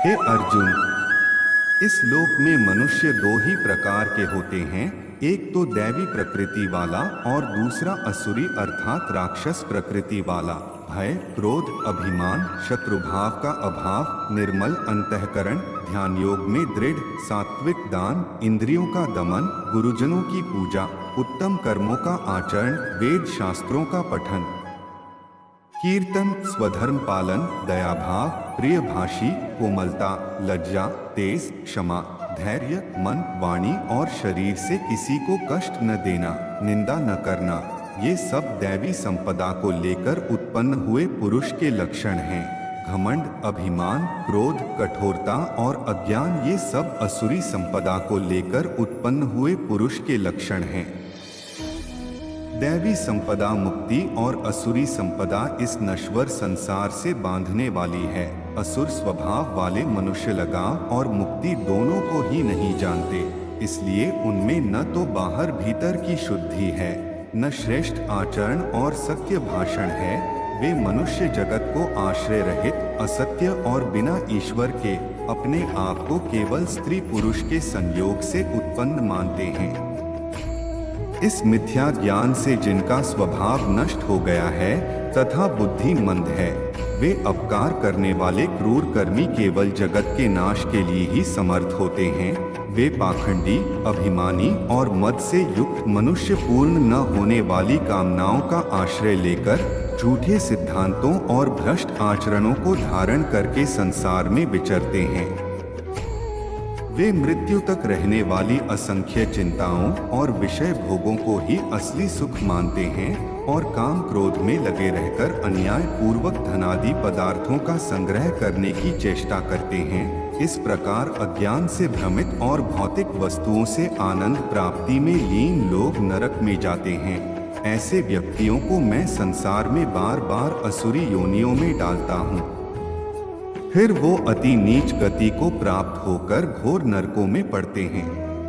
हे अर्जुन, इस लोक में मनुष्य दो ही प्रकार के होते हैं, एक तो दैवी प्रकृति वाला और दूसरा असुरी अर्थात राक्षस प्रकृति वाला। भय, क्रोध, अभिमान, शत्रुभाव का अभाव, निर्मल अंतःकरण, ध्यान योग में दृढ़, सात्विक दान, इंद्रियों का दमन, गुरुजनों की पूजा, उत्तम कर्मों का आचरण, वेद शास्त्रों का पठन, कीर्तन, स्वधर्म पालन, दयाभाव, प्रियभाषी, कोमलता, लज्जा, तेज, क्षमा, धैर्य, मन, वाणी और शरीर से किसी को कष्ट न देना, निंदा न करना, ये सब दैवी संपदा को लेकर उत्पन्न हुए पुरुष के लक्षण हैं। घमंड, अभिमान, क्रोध, कठोरता और अज्ञान ये सब असुरी संपदा को लेकर उत्पन्न हुए पुरुष के लक्षण हैं। दैवी संपदा मुक्ति और असुरी संपदा इस नश्वर संसार से बांधने वाली है। असुर स्वभाव वाले मनुष्य लगाव और मुक्ति दोनों को ही नहीं जानते, इसलिए उनमें न तो बाहर भीतर की शुद्धि है, न श्रेष्ठ आचरण और सत्य भाषण है। वे मनुष्य जगत को आश्रय रहित, असत्य और बिना ईश्वर के अपने आप को केवल स्त्री पुरुष के संयोग से उत्पन्न मानते हैं। इस मिथ्या ज्ञान से जिनका स्वभाव नष्ट हो गया है तथा बुद्धि मंद है, वे अपकार करने वाले क्रूर कर्मी केवल जगत के नाश के लिए ही समर्थ होते हैं। वे पाखंडी, अभिमानी और मद से युक्त मनुष्य पूर्ण न होने वाली कामनाओं का आश्रय लेकर झूठे सिद्धांतों और भ्रष्ट आचरणों को धारण करके संसार में विचरते हैं। वे मृत्यु तक रहने वाली असंख्य चिंताओं और विषय भोगों को ही असली सुख मानते हैं और काम क्रोध में लगे रहकर अन्याय पूर्वक धनादि पदार्थों का संग्रह करने की चेष्टा करते हैं। इस प्रकार अज्ञान से भ्रमित और भौतिक वस्तुओं से आनंद प्राप्ति में लीन लोग नरक में जाते हैं। ऐसे व्यक्तियों को मैं संसार में बार बार असुरी योनियों में डालता हूँ। फिर वो अति नीच गति को प्राप्त होकर घोर नरकों में पड़ते हैं।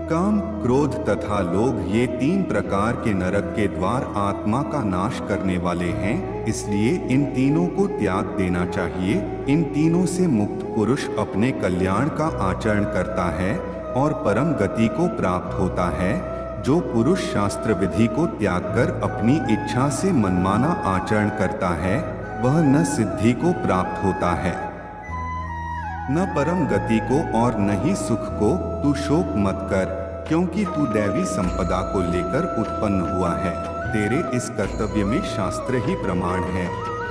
काम, क्रोध तथा लोभ ये तीन प्रकार के नरक के द्वार आत्मा का नाश करने वाले हैं, इसलिए इन तीनों को त्याग देना चाहिए। इन तीनों से मुक्त पुरुष अपने कल्याण का आचरण करता है और परम गति को प्राप्त होता है। जो पुरुष शास्त्र विधि को त्याग कर अपनी इच्छा से मनमाना आचरण करता है, वह न सिद्धि को प्राप्त होता है, न परम गति को और न ही सुख को। तू शोक मत कर, क्योंकि तू दैवी संपदा को लेकर उत्पन्न हुआ है। तेरे इस कर्तव्य में शास्त्र ही प्रमाण है।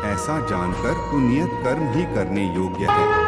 ऐसा जानकर तू नियत कर्म ही करने योग्य है।